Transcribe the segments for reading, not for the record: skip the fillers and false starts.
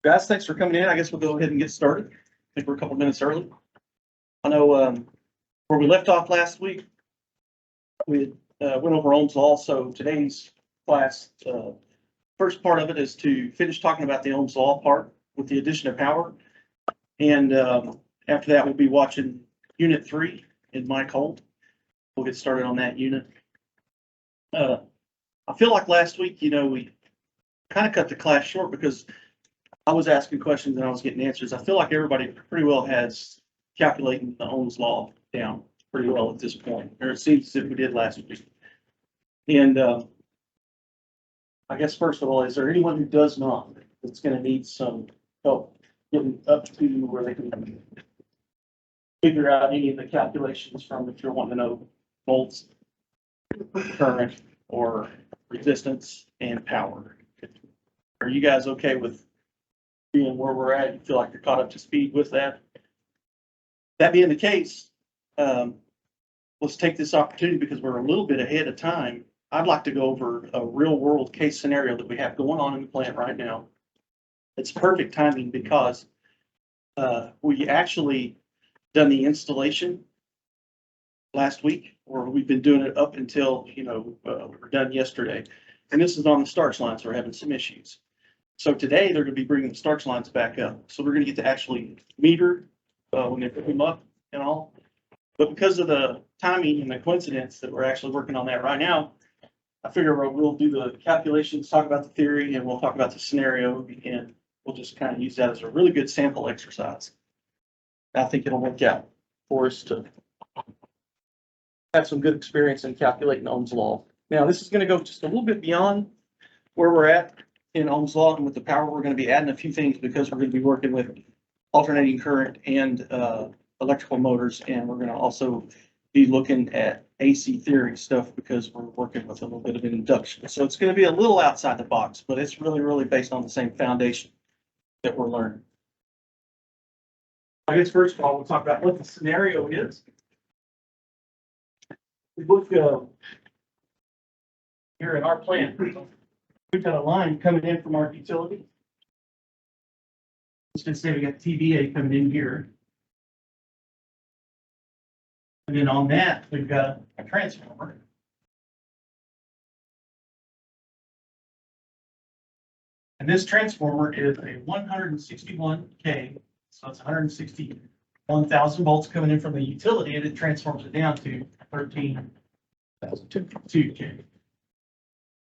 Guys, thanks for coming in. I guess we'll go ahead and get started. I think we're a couple minutes early. I know where we left off last week, we went over Ohm's law. So today's class, first part of it is to finish talking about the Ohm's law part with the addition of power. And after that, we'll be watching Unit 3 in Mike Holt. We'll get started on that unit. I feel like last week, we kind of cut the class short because I was asking questions and I was getting answers. I feel like everybody pretty well has calculating the Ohm's law down pretty well at this point, or it seems as if we did last week. And I guess first of all, is there anyone who does not that's going to need some help getting up to where they can figure out any of the calculations from if you're wanting to know volts, current, or resistance and power? Are you guys okay with being where we're at? You feel like you're caught up to speed with that? That being the case, let's take this opportunity because we're a little bit ahead of time. I'd like to go over a real world case scenario that we have going on in the plant right now. It's perfect timing because we actually done the installation last week, or we've been doing it up until, we were done yesterday. And this is on the starch lines. We're having some issues. So today they're going to be bringing the starch lines back up. So we're going to get to actually meter when they put them up and all. But because of the timing and the coincidence that we're actually working on that right now, I figure we'll do the calculations, talk about the theory, and we'll talk about the scenario, and we'll just kind of use that as a really good sample exercise. I think it'll work out for us to have some good experience in calculating Ohm's law. Now, this is going to go just a little bit beyond where we're at in Ohm's law, and with the power, we're going to be adding a few things because we're going to be working with alternating current and electrical motors, and we're going to also be looking at AC theory stuff because we're working with a little bit of an induction. So it's going to be a little outside the box, but it's really, really based on the same foundation that we're learning. I guess first of all, we'll talk about what the scenario is. We look here at our plant. We've got a line coming in from our utility. Let's just say we got TVA coming in here. And then on that, we've got a transformer. And this transformer is a 161K. So it's 161,000 volts coming in from the utility, and it transforms it down to 13,200K.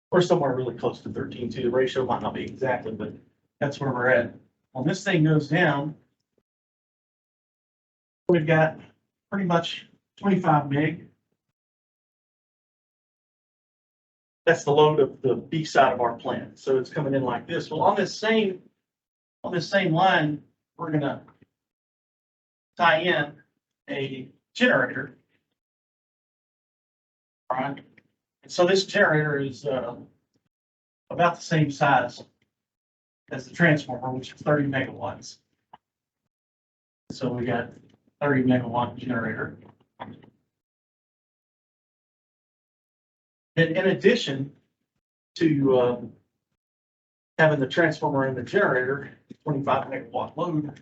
Or somewhere really close to 13.2. The ratio might not be exactly, but that's where we're at. When this thing goes down, we've got pretty much 25 meg. That's the load of the B side of our plant. So it's coming in like this. Well, on this same line, we're gonna tie in a generator. All right. And so this generator is about the same size as the transformer, which is 30 megawatts. So we got 30 megawatt generator. And in addition to having the transformer and the generator, 25 megawatt load,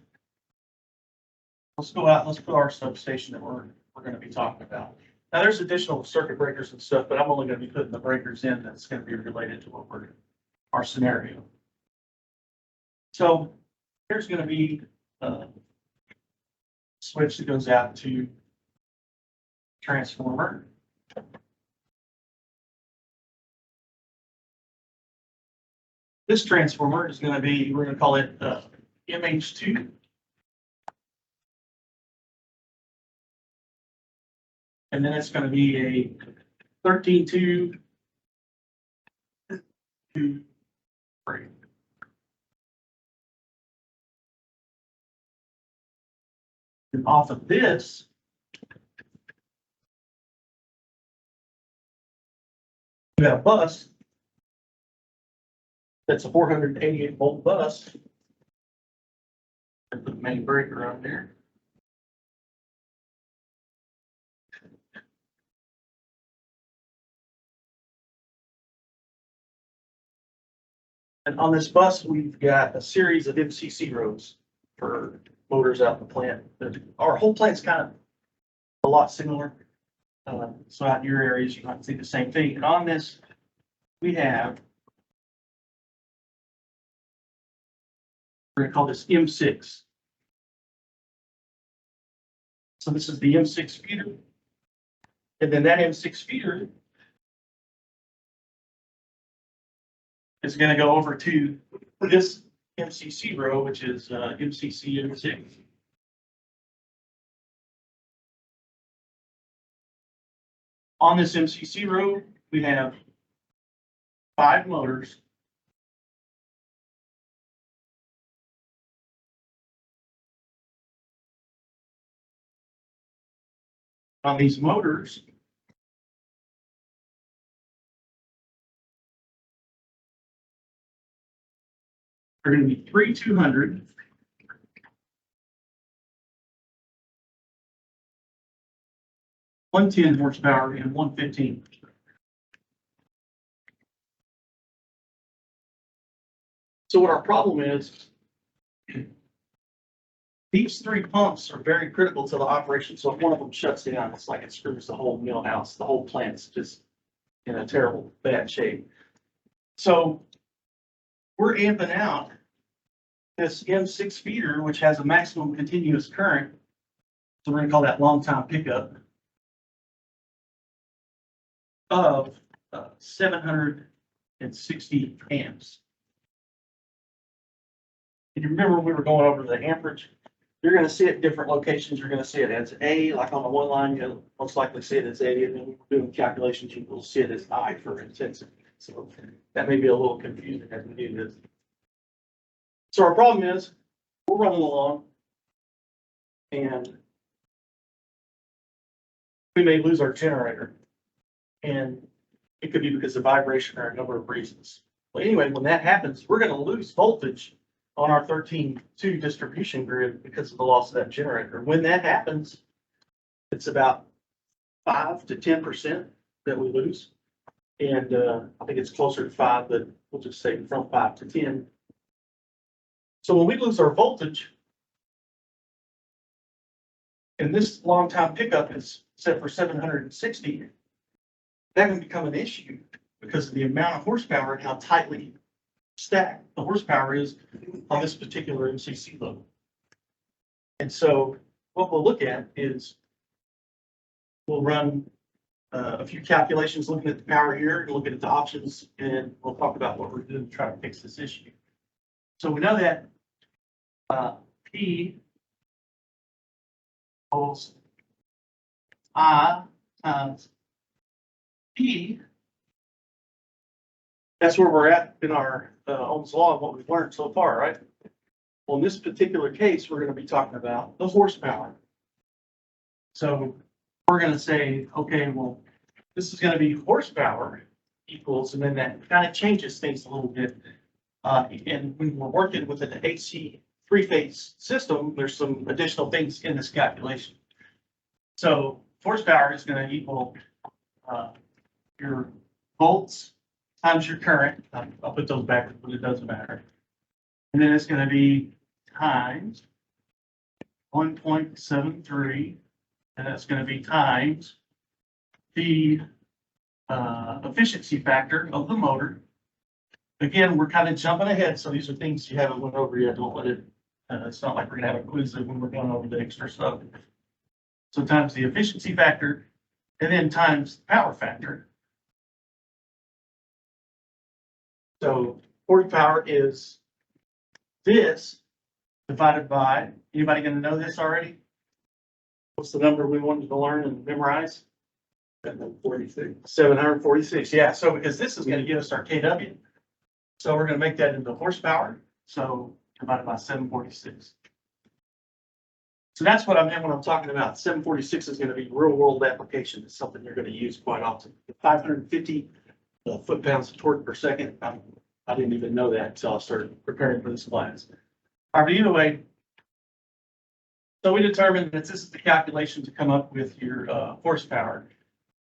let's go out and let's put our substation that we're going to be talking about. Now there's additional circuit breakers and stuff, but I'm only going to be putting the breakers in that's going to be related to what our scenario. So here's going to be a switch that goes out to transformer. This transformer is going to be, we're going to call it MH2. And then it's going to be a 13.2 to 3. And off of this, we have a bus. That's a 488 volt bus. Put the main breaker on there. And on this bus, we've got a series of MCC rows for motors out in the plant. Our whole plant's kind of a lot similar. So out in your areas, you might see the same thing. And on this, we have, we're gonna call this M6. So this is the M6 feeder. And then that M6 feeder is gonna go over to this MCC row, which is MCC M6. On this MCC row, we have 5 motors. On these motors, are going to be 3 200, 110 horsepower, and 115. So what our problem is, these 3 pumps are very critical to the operation. So if one of them shuts down, it's like it screws the whole mill house. The whole plant's just in a terrible bad shape. So we're amping out this M6 feeder, which has a maximum continuous current. So we're gonna call that long time pickup of 760 amps. And you remember when we were going over the amperage? You're gonna see it in different locations. You're gonna see it as A, like on the one line, you'll most likely see it as A, and then doing calculations, you will see it as I for intensity. So that may be a little confusing as we do this. So our problem is, we're running along and we may lose our generator. And it could be because of vibration or a number of reasons. Well, anyway, when that happens, we're gonna lose voltage on our 13-2 distribution grid because of the loss of that generator. When that happens, it's about 5 to 10% that we lose. And I think it's closer to 5, but we'll just say from 5 to 10. So when we lose our voltage, and this long time pickup is set for 760, that can become an issue because of the amount of horsepower and how tightly stacked the horsepower is on this particular MCC load. And so what we'll look at is we'll run a few calculations looking at the power here and looking at the options, and we'll talk about what we're doing to try to fix this issue. So we know that P equals I times P. That's where we're at in our Ohm's law and what we've learned so far, right? Well, in this particular case, we're going to be talking about the horsepower. So we're going to say, okay, well, this is going to be horsepower equals, and then that kind of changes things a little bit. And when we're working with an AC 3-phase system, there's some additional things in this calculation. So horsepower is going to equal your volts times your current. I'll put those backwards, but it doesn't matter. And then it's going to be times 1.73, and that's going to be times the efficiency factor of the motor. Again, we're kind of jumping ahead, so these are things you haven't went over yet. Don't let it. It's not like we're going to have a quiz when we're going over the extra stuff. So times the efficiency factor, and then times the power factor. So horsepower is this divided by, anybody going to know this already? What's the number we wanted to learn and memorize? 746. 746, yeah. So because this is going to give us our kW. So we're going to make that into horsepower. So divided by 746. So that's what I meant when I'm talking about 746 is going to be real world application. It's something you're going to use quite often. 550 foot-pounds of torque per second. I didn't even know that until I started preparing for this class. All right, but either way, so we determined that this is the calculation to come up with your horsepower.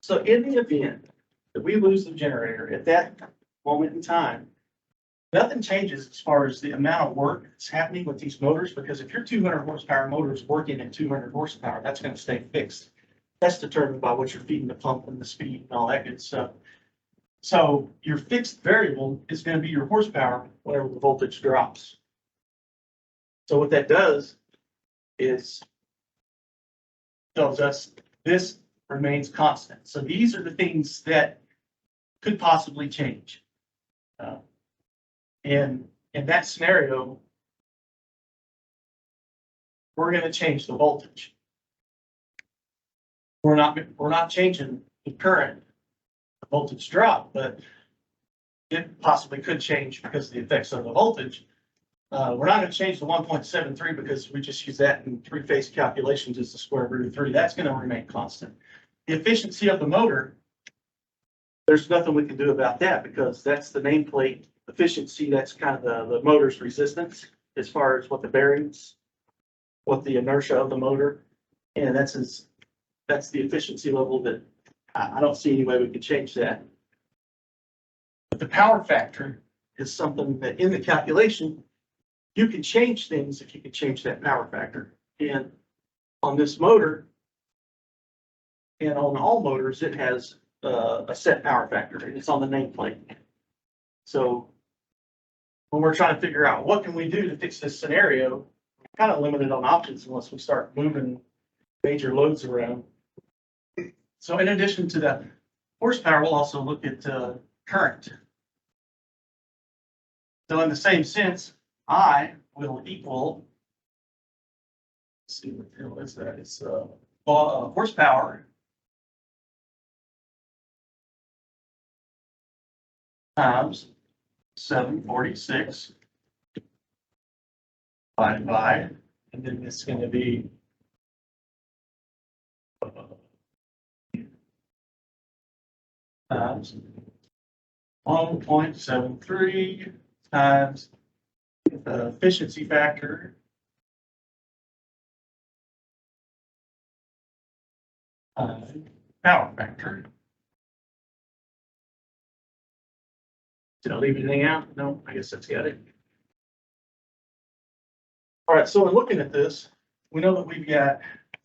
So in the event that we lose the generator at that moment in time, Nothing changes as far as the amount of work that's happening with these motors, because if your 200 horsepower motor is working at 200 horsepower, that's going to stay fixed. That's determined by what you're feeding the pump and the speed and all that good stuff. So your fixed variable is going to be your horsepower whenever the voltage drops. So what that does is tells us this remains constant. So these are the things that could possibly change. And in that scenario, we're going to change the voltage. We're not changing the current, the voltage drop, but it possibly could change because of the effects of the voltage. We're not going to change the 1.73 because we just use that in three-phase calculations as the square root of 3. That's going to remain constant. The efficiency of the motor, there's nothing we can do about that because that's the nameplate efficiency. That's kind of the motor's resistance as far as what the bearings, what the inertia of the motor, and that's the efficiency level that I don't see any way we could change that. But the power factor is something that in the calculation, you can change things if you can change that power factor. And on this motor, and on all motors, it has a set power factor, and it's on the nameplate. So when we're trying to figure out what can we do to fix this scenario, we're kind of limited on options unless we start moving major loads around. So in addition to the horsepower, we'll also look at current. So in the same sense, I will equal, let's see what the hell is that? It's horsepower times 746 divided by, and then it's going to be times 1.73 times the efficiency factor power factor. Did I leave anything out? No, I guess that's got it. All right, so in looking at this, we know that we've got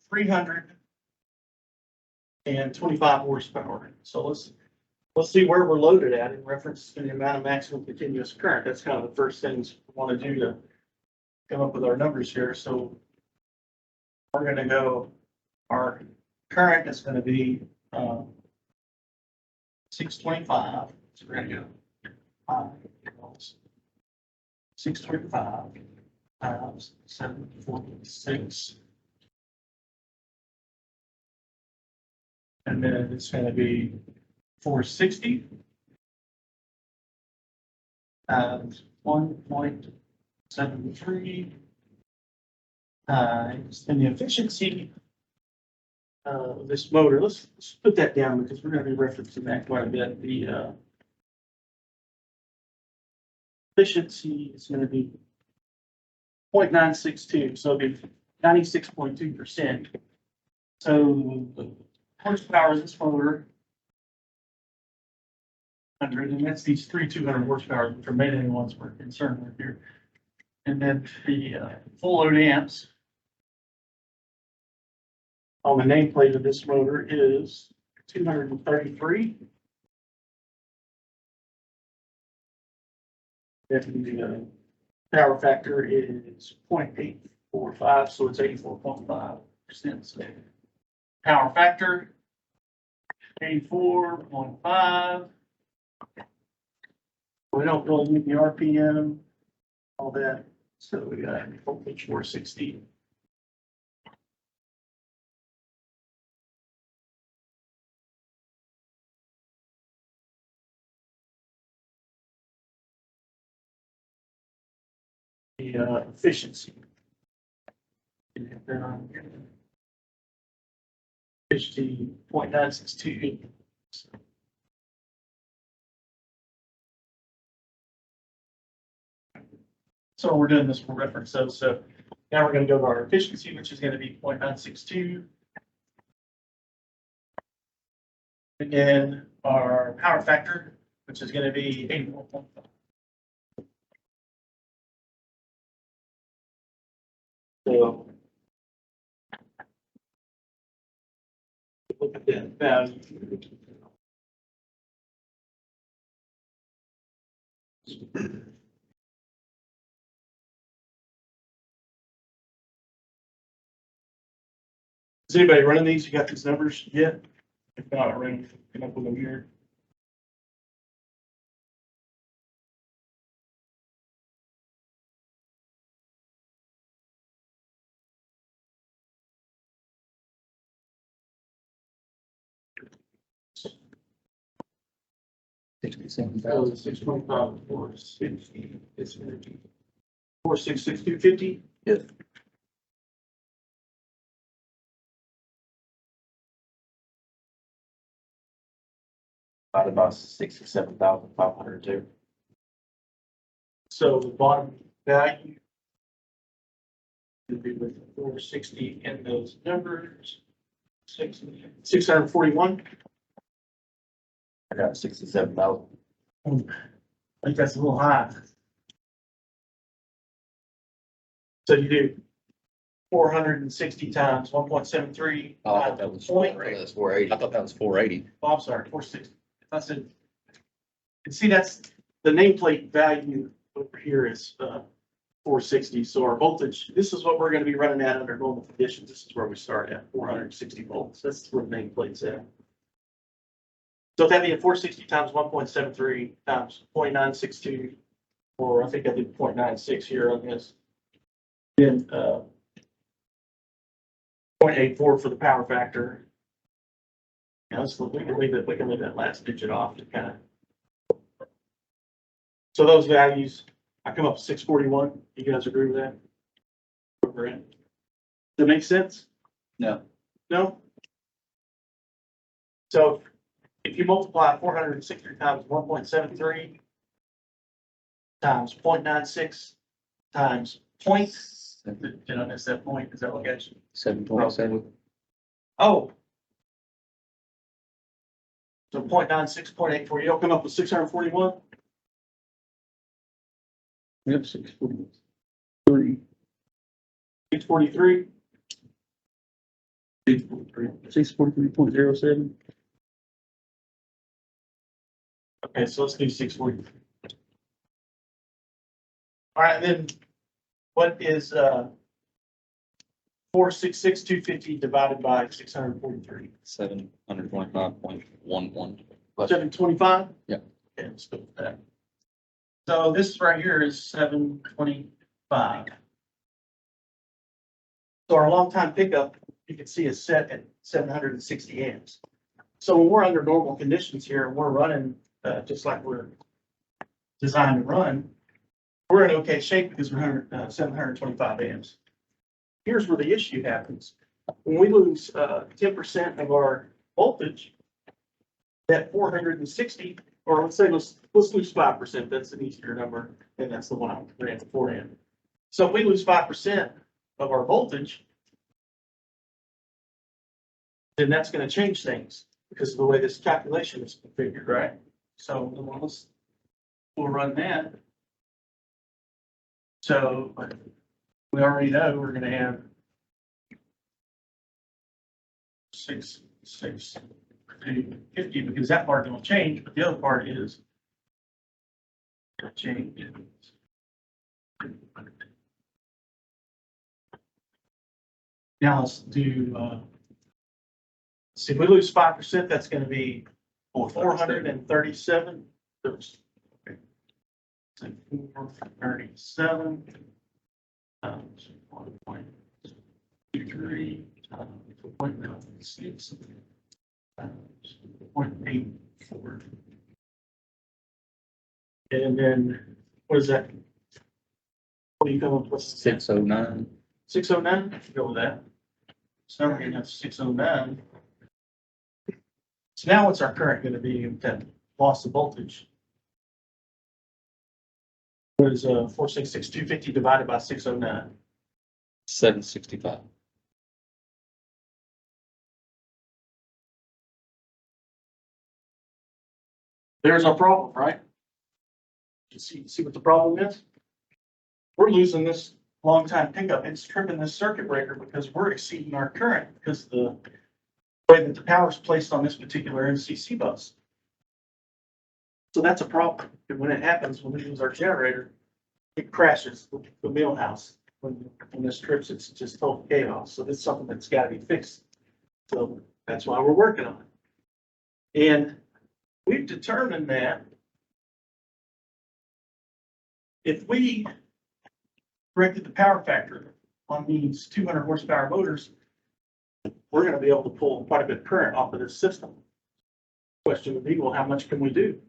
325 horsepower. So let's see where we're loaded at in reference to the amount of maximum continuous current. That's kind of the first things we want to do to come up with our numbers here. So we're going to go, our current is going to be 625. So we're going to go 625 times 746. And then it's going to be 460 times 1.73 times, and the efficiency of this motor, let's put that down because we're going to be referencing that quite a bit. The efficiency is going to be 0.962, so it'll be 96.2%. So the horsepower of this motor, 100, and that's these 200 horsepower, which are mainly the ones we're concerned with here. And then the full load amps on the nameplate of this motor is 233. And the power factor is 0.845, so it's 84.5%. So power factor 84.5. We don't really need the RPM, all that. So we got voltage 460. The efficiency. Efficiency 0.962. So we're doing this for reference. So now we're going to go to our efficiency, which is going to be 0.962. Again, our power factor, which is going to be 84.5. So. Look at that value. Is anybody running these? You got these numbers yet? If not, I ran, come up with them here. $67,000. 625, 460, it's 466, 250. Yes. About 67,502. So the bottom value would be with 460 in those numbers. 641. I got 67,000. I think that's a little high. So you do 460 times 1.73. Oh, I thought that was point. that's 480. I thought that was 480. Oh, I'm sorry, 460. I said, and see, that's the nameplate value over here is 460. So our voltage, this is what we're going to be running at under normal conditions. This is where we start at 460 volts. That's where the nameplate's at. So that'd be at 460 times 1.73 times 0.962, or I think I did 0.96 here on this. Then 0.84 for the power factor. Yeah, so we can leave that last digit off to kind of. So those values, I come up with 641. You guys agree with that? Does that make sense? No. No? So if you multiply 460 times 1.73 times 0.96 times point, did I miss that point? Is that what I got you? 7.7. Oh. So 0.96, 0.84, you'll come up with 641? Yep, 643. 643? 643.07. Okay, so let's do 640. All right, and then what is 466, 250 divided by 643? 725.11. 725? Yeah. Okay, let's go with that. So this right here is 725. So our long time pickup, you can see is set at 760 amps. So when we're under normal conditions here, and we're running just like we're designed to run, we're in okay shape because we're 725 amps. Here's where the issue happens. When we lose 10% of our voltage, that 460, or let's say let's lose 5%. That's an easier number, and that's the one I ran beforehand. So if we lose 5% of our voltage, then that's going to change things because of the way this calculation is configured, right? So we'll run that. So we already know we're going to have 650 because that part don't change, but the other part is going to change. Now let's do, see, if we lose 5%, that's going to be 437. Oops. Okay. So 437 times 1.23 times 0.96 times 0.84. And then what is that? What do you go with? 609. 609, go with that. So now we're gonna have 609. So now what's our current gonna be with that loss of voltage? What is 466, 250 divided by 609? 765. There's our problem, right? You see what the problem is? We're losing this long time pickup, it's tripping this circuit breaker because we're exceeding our current because of the way that the power is placed on this particular MCC bus. So that's a problem. And when it happens, when we use our generator, it crashes the mill house. When this trips, it's just total chaos. So it's something that's got to be fixed. So that's why we're working on it. And we've determined that if we corrected the power factor on these 200 horsepower motors, we're going to be able to pull quite a bit of current off of this system. Question would be, well, how much can we do?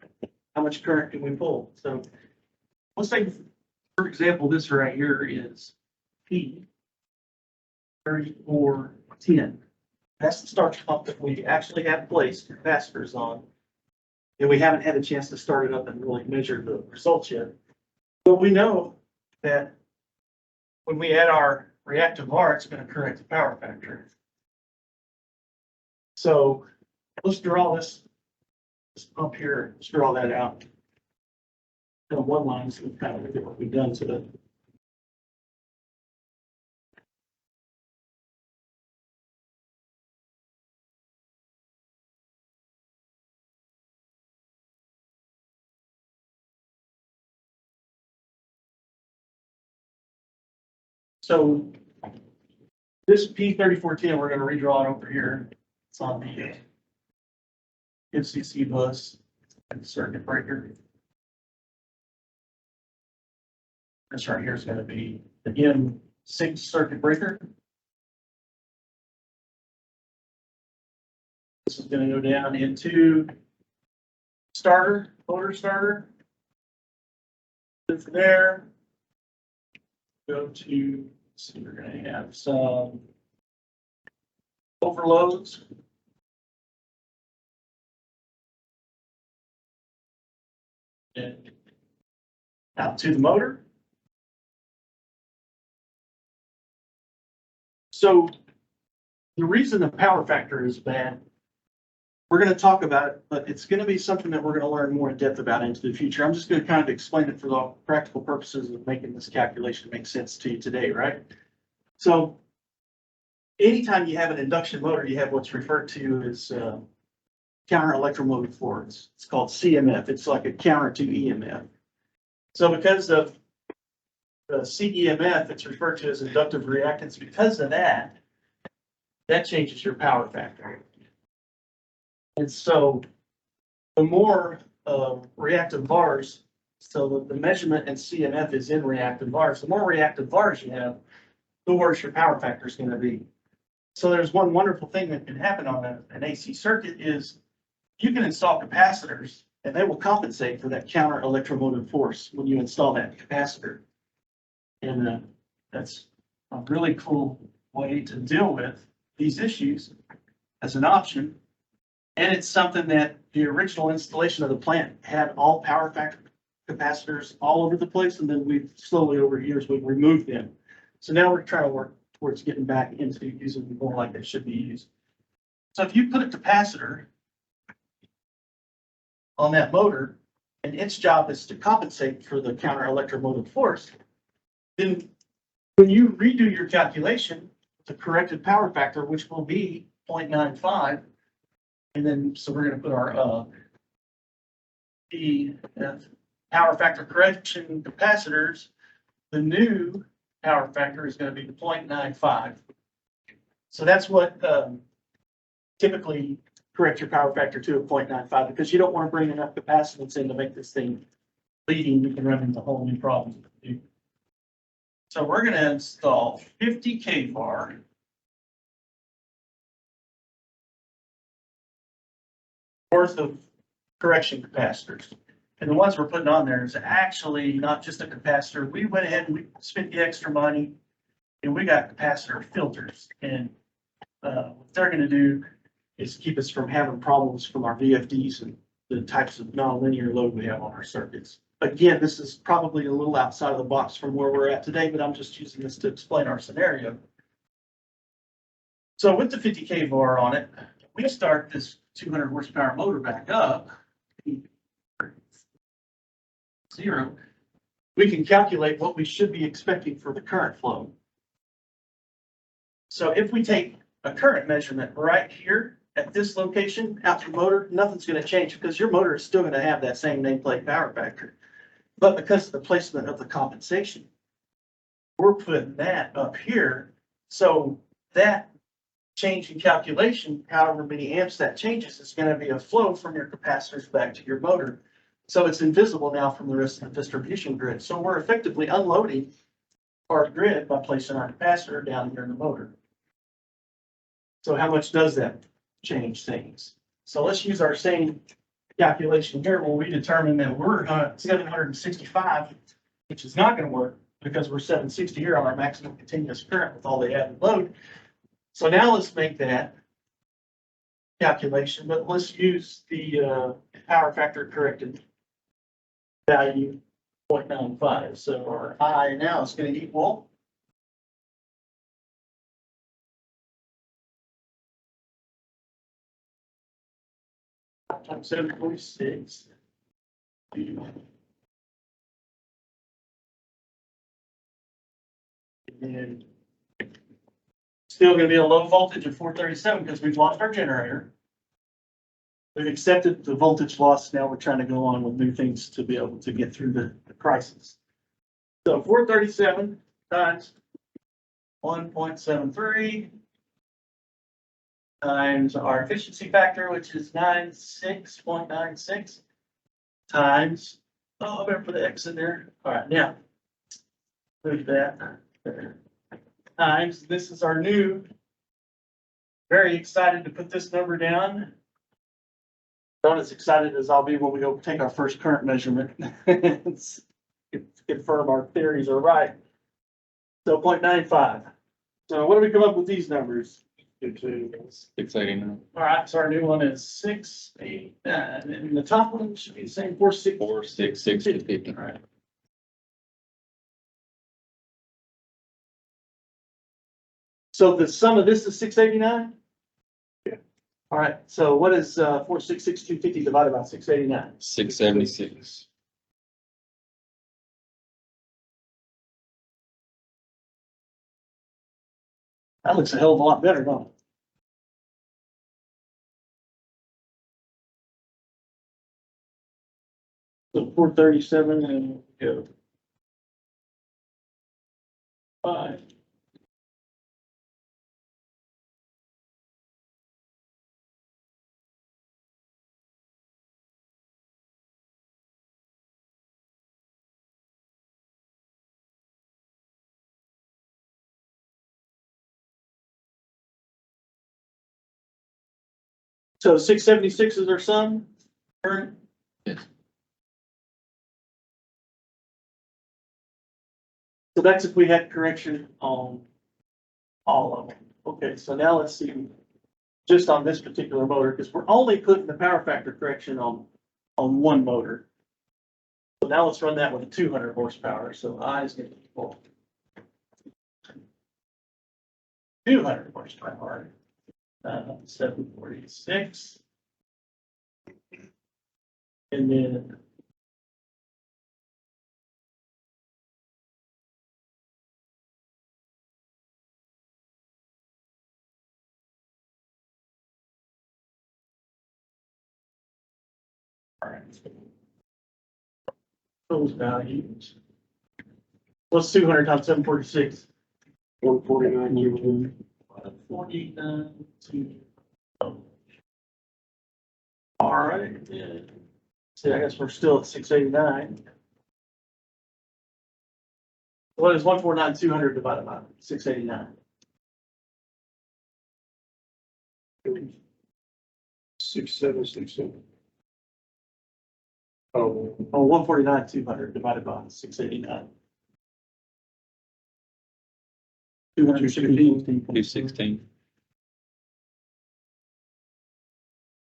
How much current can we pull? So let's take, for example, this right here is P 3410. That's the starter pump that we actually have placed capacitors on. And we haven't had a chance to start it up and really measure the results yet. But we know that when we add our reactive VAR, it's going to correct the power factor. So let's draw this pump here, let's draw that out. On one line, so we kind of look at what we've done to it. So this P3410, we're going to redraw it over here. It's on the MCC bus and circuit breaker. This right here is going to be the M6 circuit breaker. This is going to go down into starter, motor starter. From there, go to, so we're going to have some overloads. And out to the motor. So the reason the power factor is bad, we're going to talk about it, but it's going to be something that we're going to learn more in depth about into the future. I'm just going to kind of explain it for the practical purposes of making this calculation make sense to you today, right? So anytime you have an induction motor, you have what's referred to as counter electromotive force. It's called CMF. It's like a counter to EMF. So because of the CEMF, it's referred to as inductive reactance. Because of that, that changes your power factor. And so the more reactive VARs, so the measurement in CMF is in reactive VARs, the more reactive VARs you have, the worse your power factor is going to be. So there's one wonderful thing that can happen on an AC circuit is you can install capacitors and they will compensate for that counter electromotive force when you install that capacitor. And that's a really cool way to deal with these issues as an option. And it's something that the original installation of the plant had all power factor capacitors all over the place. And then we've slowly over years, we've removed them. So now we're trying to work towards getting back into using them more like they should be used. So if you put a capacitor on that motor and its job is to compensate for the counter electromotive force, then when you redo your calculation, the corrected power factor, which will be 0.95, and then so we're going to put our the power factor correction capacitors. The new power factor is going to be the 0.95. So that's what typically correct your power factor to a 0.95 because you don't want to bring enough capacitance in to make this thing leading. You can run into whole new problems. So we're going to install 50 kVAR worth of correction capacitors. And the ones we're putting on there is actually not just a capacitor. We went ahead and we spent the extra money and we got capacitor filters. And what they're going to do is keep us from having problems from our VFDs and the types of nonlinear load we have on our circuits. Again, this is probably a little outside of the box from where we're at today, but I'm just using this to explain our scenario. So with the 50 kVAR on it, we start this 200 horsepower motor back up. 0. we can calculate what we should be expecting for the current flow. So if we take a current measurement right here at this location out your motor, nothing's gonna change because your motor is still gonna have that same nameplate power factor. But because of the placement of the compensation, we're putting that up here. So that change in calculation, however many amps that changes, is gonna be a flow from your capacitors back to your motor. So it's invisible now from the rest of the distribution grid. So we're effectively unloading our grid by placing our capacitor down here in the motor. So how much does that change things? So let's use our same calculation here where we determine that we're 765, which is not gonna work because we're 760 here on our maximum continuous current with all the added load. So now let's make that calculation, but let's use the power factor corrected value 0.95. So our I now is going to equal times 746. And still going to be a low voltage of 437 because we've lost our generator. We've accepted the voltage loss. Now we're trying to go on with new things to be able to get through the crisis. So 437 times 1.73 times our efficiency factor, which is 96.96 times, oh, I'm gonna put the X in there. All right, now move that there. Times, this is our new, very excited to put this number down. Not as excited as I'll be when we go take our first current measurement. Confirm our theories are right. So 0.95. So what do we come up with these numbers? 689. All right, so our new one is 689, and the top one should be the same, 46. 46650. All right. So the sum of this is 689? Yeah. All right, so what is 466,250 divided by 689? 676. That looks a hell of a lot better, don't it? So 437 and go. 5. So 676 is our sum, current? Yes. So that's if we had correction on all of them. Okay, so now let's see, just on this particular motor, because we're only putting the power factor correction on one motor. So now let's run that with a 200 horsepower. So I is going to equal 200 horsepower. 746. And then all right. Those values. What's 200 times 746? 149. 49 to. All right. Then. See, I guess we're still at 689. What is 149,200 divided by 689? 6767. Oh, Oh, 149,200 divided by 689. 216. 216.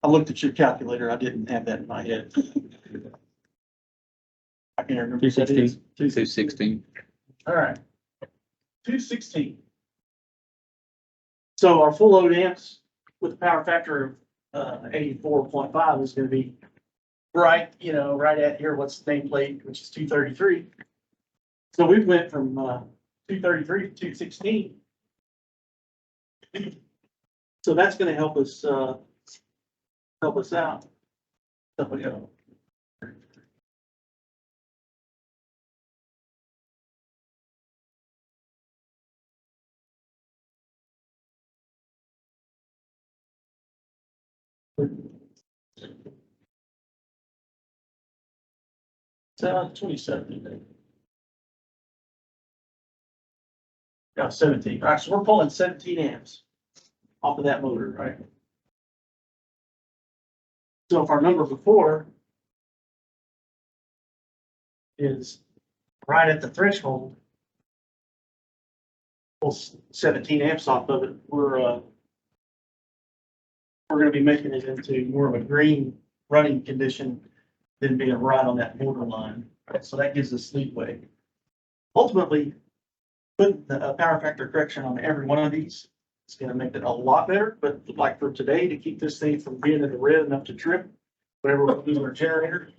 I looked at your calculator. I didn't have that in my head. I can't remember. what that is. 216. All right. 216. So our full load amps with a power factor of 84.5 is going to be right, right at here. What's the nameplate, which is 233. So we went from, 233 to 216. So that's gonna help us out. So we go. So 27. Yeah, 17. All right, so we're pulling 17 amps off of that motor, right? So if our number before is right at the threshold, pull 17 amps off of it, we're gonna be making it into more of a green running condition than being right on that borderline. Right? So that gives us leeway. Ultimately, putting the power factor correction on every one of these is gonna make it a lot better, but like for today, to keep this thing from being in the red enough to trip, whatever we do our generator,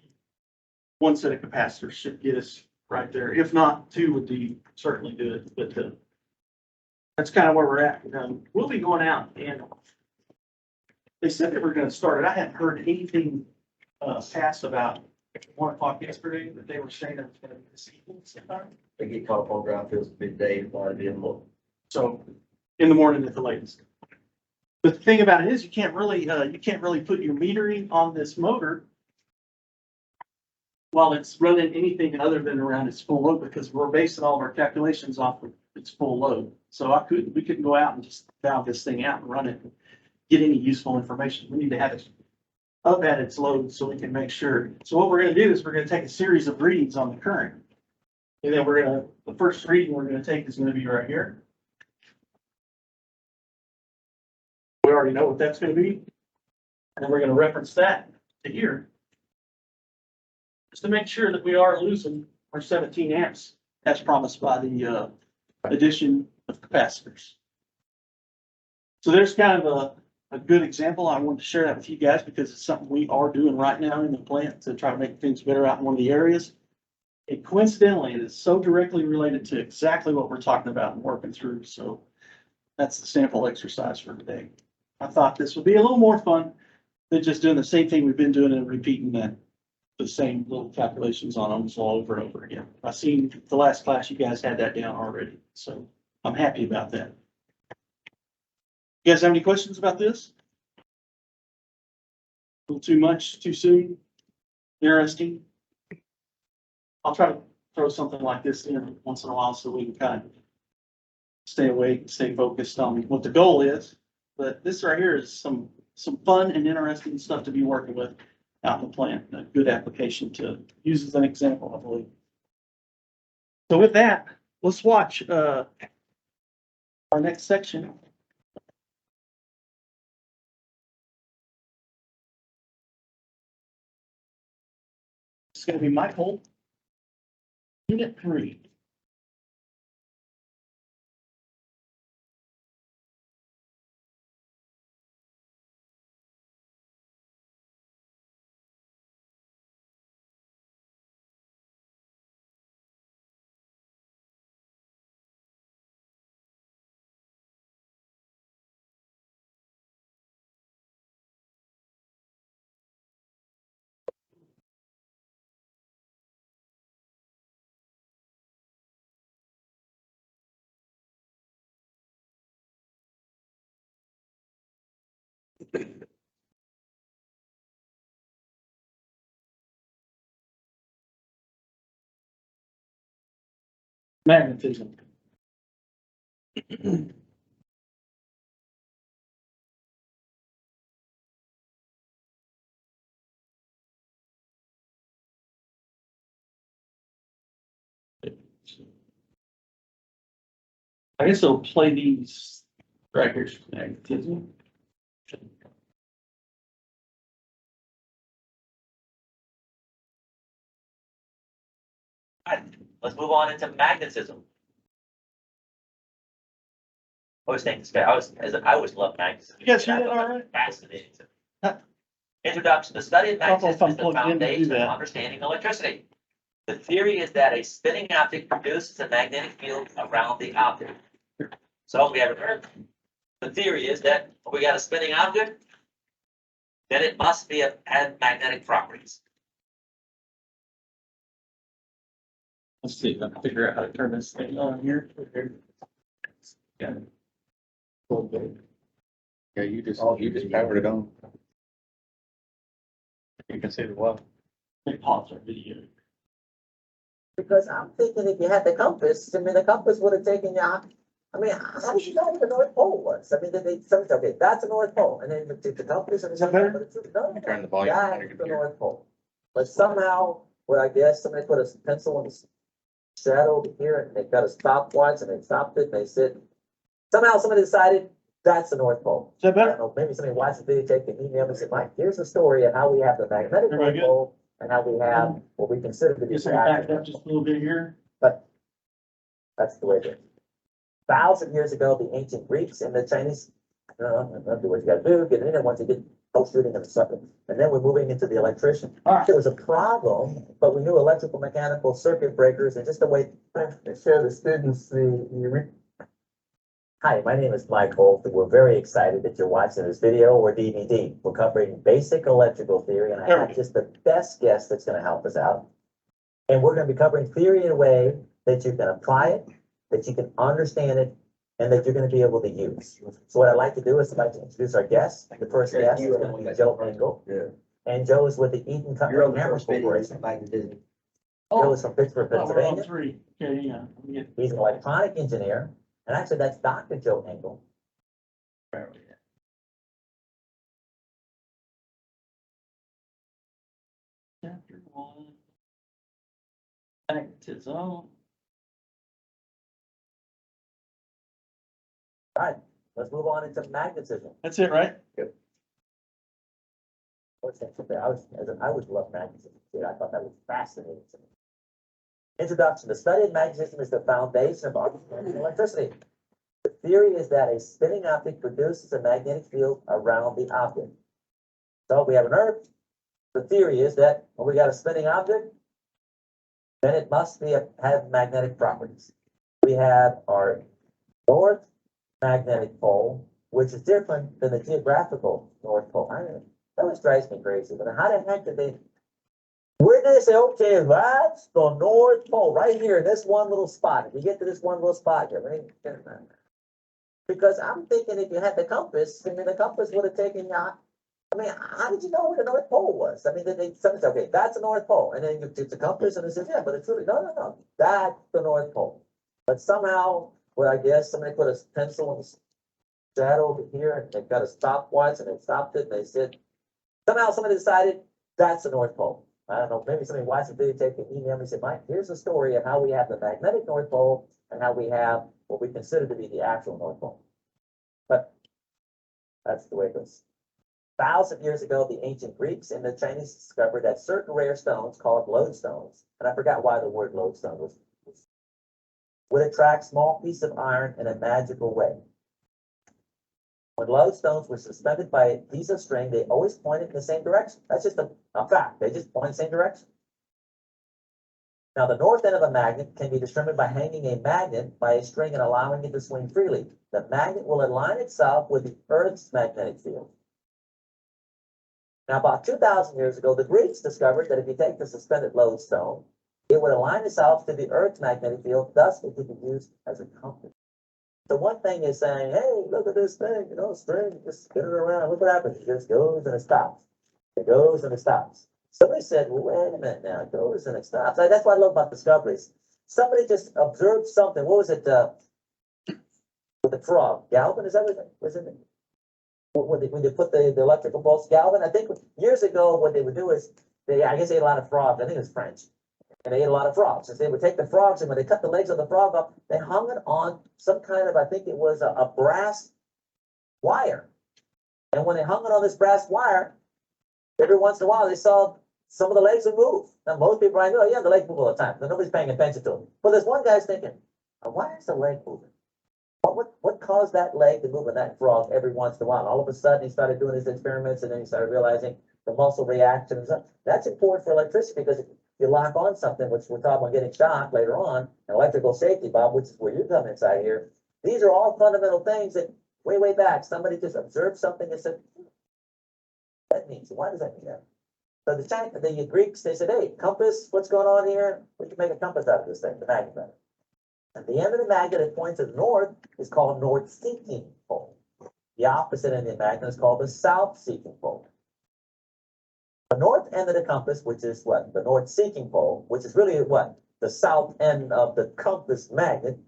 one set of capacitors should get us right there. If not, two would be certainly good, but that's kind of where we're at. We'll be going out and they said they were gonna start it. I hadn't heard anything pass about 1 o'clock yesterday, that they were saying it was gonna be this evening sometime. They get caught up on ground fields midday, might be in the. So in the morning at the latest. But the thing about it is you can't really put your metering on this motor while it's running anything other than around its full load, because we're basing all of our calculations off of its full load. So we couldn't go out and just valve this thing out and run it and get any useful information. We need to have it up at its load so we can make sure. So what we're gonna do is we're gonna take a series of readings on the current. And then the first reading we're gonna take is gonna be right here. We already know what that's gonna be. And then we're gonna reference that to here. Just to make sure that we are losing our 17 amps as promised by the addition of capacitors. So there's kind of a good example. I wanted to share that with you guys because it's something we are doing right now in the plant to try to make things better out in one of the areas. And coincidentally, it is so directly related to exactly what we're talking about and working through. So that's the sample exercise for today. I thought this would be a little more fun than just doing the same thing we've been doing and repeating the same little calculations on almost all over and over again. I seen the last class you guys had that down already, so I'm happy about that. You guys have any questions about this? A little too much, too soon? Interesting? I'll try to throw something like this in once in a while so we can kind of stay awake, stay focused on what the goal is. But this right here is some fun and interesting stuff to be working with out in the plant. A good application to use as an example, I believe. So with that, let's watch our next section. It's going to be Michael, Unit 3. Magnetism. I guess it'll play these right here. Magnetism. Alright, let's move on into magnetism. I always think this guy, I always love magnetism. You guys hear that all right? Fascinating. Huh. Introduction, the study of I don't know if magnetism I'm is the plugged in to do foundation of that. understanding electricity. The theory is that a spinning object produces a magnetic field around the object. So we have an earth. The theory is that when we got a spinning object, then it must be have magnetic properties. Let's see if I can figure out how to turn this thing on here. Yeah. Yeah, you just powered it on. You can see the well. Let me pause our video. Because I'm thinking if you had the compass, I mean, the compass would have taken you out. I mean, how did you know what the North Pole was? I mean, somebody said, okay, that's the North Pole, and then you took the compass and. Is that better? No, Turn the volume on your that's the computer. North Pole. But somehow, well, I guess somebody put a pencil in the shadow over here, and they got a stopwatch, and they stopped it, and they said, somehow somebody decided that's the North Pole. Is that I better? don't know, maybe somebody watched the video, take an email and said, Mike, here's the story of how we have the magnetic North Everybody good? Pole, and how we have what we consider to be. Just the back actual up just a little bit here. But that's the way it is. 1,000 years ago, the ancient Greeks and the Chinese, do what you gotta do, get in there once you get post shooting and something. And then we're moving into the electrician. All right. There was a problem, but we knew electrical mechanical circuit breakers and just the way to share the students Hi, my name is Mike Holt, and we're very excited that you're watching this video or DVD. We're covering basic electrical theory, and I have just the best guest that's gonna help us out. And we're gonna be covering theory in a way that you can apply it, that you can understand it, and that you're gonna be able to use. So what I'd like to do is I'd like to introduce our guest. The first guest is gonna be Joe Engel, Yeah. and Joe is with the Eaton You're on the Camera first video, Corporation. magnetism. Joe is from Pittsburgh, Oh, we're on Pennsylvania. 3. Okay, yeah. Let me get- He's an electronic engineer, and actually that's Dr. Joe Engel. where are we at? Chapter 1. Magnetism. All right, let's move on into magnetism. That's it, right? What's that? I was love magnetism. Dude, I thought that was fascinating to me. Introduction. The study of magnetism is the foundation of understanding electricity. The theory is that a spinning object produces a magnetic field around the object. So we have an Earth. The theory is that when we got a spinning object, then it must have magnetic properties. We have our north magnetic pole, which is different than the geographical North Pole. That always drives me crazy. But how the heck did they? Where did they say, okay, that's the North Pole right here in this one little spot? If you get to this one little spot here, because I'm thinking if you had the compass, I mean, the compass would have taken you out. I mean, how did you know where the North Pole was? I mean, somebody said, okay, that's the North Pole. And then you took the compass and it says, yeah, but it's really, no, that's the North Pole. But somehow, well, I guess somebody put a pencil in the shadow over here and they got a stopwatch and they stopped it and they said, somehow somebody decided that's the North Pole. I don't know, maybe somebody watched the video, take an email and said, Mike, here's the story of how we have the magnetic North Pole and how we have what we consider to be the actual North Pole. But that's the way it goes. 1,000 years ago, the ancient Greeks and the Chinese discovered that certain rare stones called lodestones, and I forgot why the word lodestone would attract small pieces of iron in a magical way. When lodestones were suspended by a piece of string, they always pointed in the same direction. That's just a fact. They just point in the same direction. Now, the north end of a magnet can be determined by hanging a magnet by a string and allowing it to swing freely. The magnet will align itself with the Earth's magnetic field. Now, about 2,000 years ago, the Greeks discovered that if you take the suspended lodestone, it would align itself to the Earth's magnetic field, thus it could be used as a compass. So one thing is saying, hey, look at this thing, string, just spin it around, look what happens. It just goes and it stops. It goes and it stops. Somebody said, well, wait a minute now, it goes and it stops. That's what I love about discoveries. Somebody just observed something. What was it? With the frog, Galvin, is that what it was? When they put the electrical bolts, Galvin, I think years ago, what they would do is, I guess they ate a lot of frogs. I think it was French. And they ate a lot of frogs. So they would take the frogs, and when they cut the legs of the frog up, they hung it on some kind of, I think it was a brass wire. And when they hung it on this brass wire, every once in a while, they saw some of the legs would move. Now, most people, I know, yeah, the legs move all the time. Nobody's paying attention to them. But there's one guy's thinking, why is the leg moving? What caused that leg to move in that frog every once in a while? All of a sudden, he started doing his experiments, and then he started realizing the muscle reaction and stuff. That's important for electricity because you lock on something, which we're talking about getting shocked later on, and electrical safety, Bob, which is where you come inside here. These are all fundamental things that way back, somebody just observed something and said, that means, why does that mean that? So the Greeks, they said, hey, compass, what's going on here? We can make a compass out of this thing, the magnet. At the end of the magnet that points to the north is called north-seeking pole. The opposite end of the magnet is called the south-seeking pole. The north end of the compass, which is what? The north-seeking pole, which is really what? The south end of the compass magnet,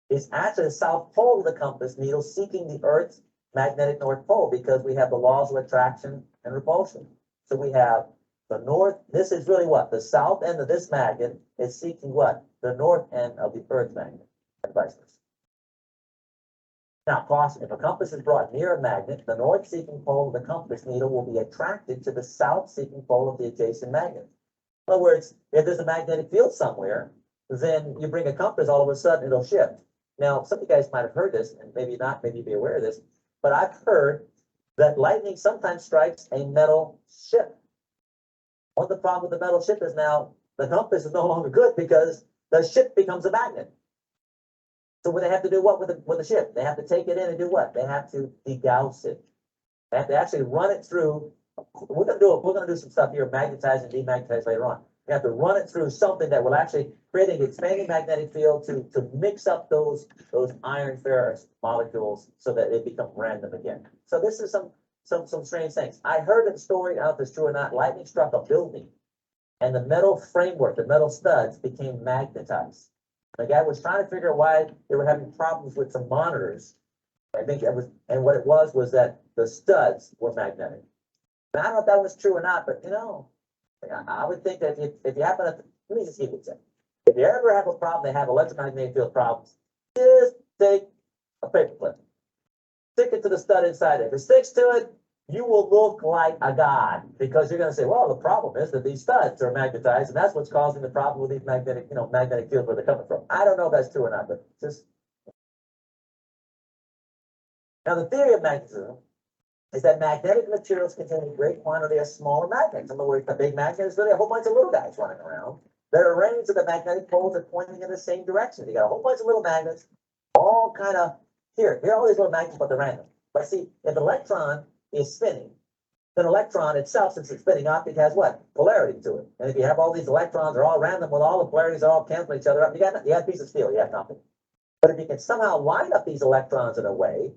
is actually the south pole of the compass needle seeking the Earth's magnetic north pole, because we have the laws of attraction and repulsion. So we have the north, this is really what? The south end of this magnet is seeking what? The north end of the Earth magnet, and vice versa. Now, caution, if a compass is brought near a magnet, the north-seeking pole of the compass needle will be attracted to the south-seeking pole of the adjacent magnet. In other words, if there's a magnetic field somewhere, then you bring a compass, all of a sudden it'll shift. Now, some of you guys might have heard this, and maybe not, maybe be aware of this, but I've heard that lightning sometimes strikes a metal ship. One of the problems with the metal ship is now the compass is no longer good because the ship becomes a magnet. So what they have to do what with the ship? They have to take it in and do what? They have to degauss it. They have to actually run it through. We're gonna do some stuff here, magnetize and demagnetize later on. You have to run it through something that will actually create an expanding magnetic field to mix up those iron ferrous molecules so that they become random again. So this is some strange things. I heard a story, I don't know if it's true or not, lightning struck a building and the metal framework, the metal studs became magnetized. The guy was trying to figure out why they were having problems with some monitors. I think that was, and what it was that the studs were magnetic. Now, I don't know if that was true or not, but you know, I would think that if you happen to, let me just give you a tip. If you ever have a problem, they have electromagnetic field problems, just take a paper clip, stick it to the stud inside it. If it sticks to it, you will look like a god, because you're going to say, well, the problem is that these studs are magnetized, and that's what's causing the problem with these magnetic fields where they're coming from. I don't know if that's true or not, but just. Now, the theory of magnetism is that magnetic materials contain a great quantity of smaller magnets. In other words, the big magnet is really a whole bunch of little guys running around. They're arranged so the magnetic poles are pointing in the same direction. You got a whole bunch of little magnets, all kind of, here are all these little magnets, but they're random. But see, if an electron is spinning, then electron itself, since it's spinning off, it has what? Polarity to it. And if you have all these electrons, they're all random, with all the polarities are all canceling each other up, you got a piece of steel, you have nothing. But if you can somehow line up these electrons in a way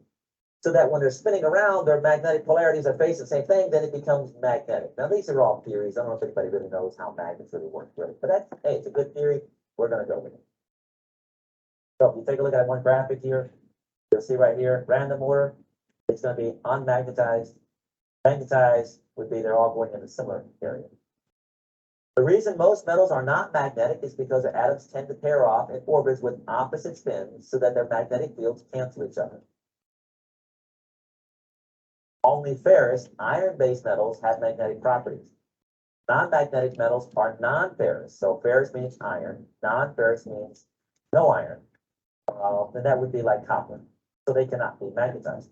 so that when they're spinning around, their magnetic polarities are facing the same thing, then it becomes magnetic. Now, these are all theories. I don't know if anybody really knows how magnets really work, really. But that's, hey, it's a good theory. We're going to go with it. So if you take a look at one graphic here, you'll see right here, random order, it's going to be unmagnetized. Magnetized would be they're all going in a similar area. The reason most metals are not magnetic is because their atoms tend to pair off in orbits with opposite spins so that their magnetic fields cancel each other. Only ferrous, iron-based metals have magnetic properties. Non-magnetic metals are non-ferrous. So ferrous means iron, non-ferrous means no iron. Then that would be like copper. So they cannot be magnetized.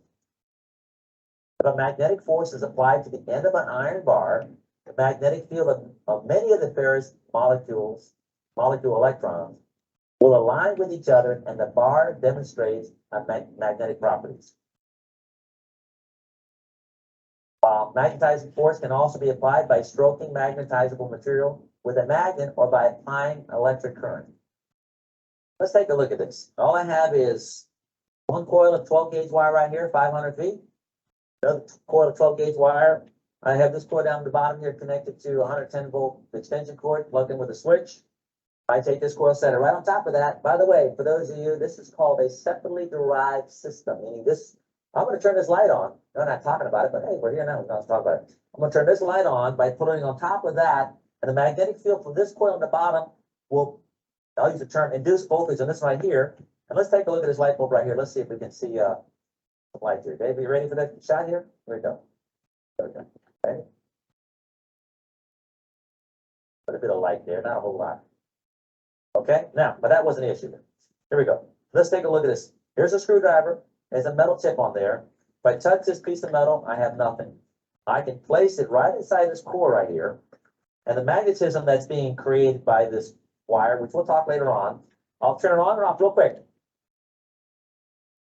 If a magnetic force is applied to the end of an iron bar, the magnetic field of many of the ferrous molecule electrons will align with each other, and the bar demonstrates magnetic properties. Magnetizing force can also be applied by stroking magnetizable material with a magnet or by applying electric current. Let's take a look at this. All I have is one coil of 12 gauge wire right here, 500 feet. Another coil of 12 gauge wire. I have this cord down the bottom here connected to a 110 volt extension cord plugged in with a switch. I take this coil, set it right on top of that. By the way, for those of you, this is called a separately derived system, meaning this. I'm going to turn this light on. No, I'm not talking about it, but hey, we're here now. Let's talk about it. I'm going to turn this light on by putting it on top of that, and the magnetic field from this coil on the bottom will, I'll use the term induced voltage on this right here. And let's take a look at this light bulb right here. Let's see if we can see some light here. Dave, are you ready for that shot here? Here we go. There we go. Okay. Put a bit of light there, not a whole lot. Okay, now, but that wasn't the issue. Here we go. Let's take a look at this. Here's a screwdriver. There's a metal tip on there. If I touch this piece of metal, I have nothing. I can place it right inside this core right here, And the magnetism that's being created by this wire, which we'll talk later on, I'll turn it on and off real quick.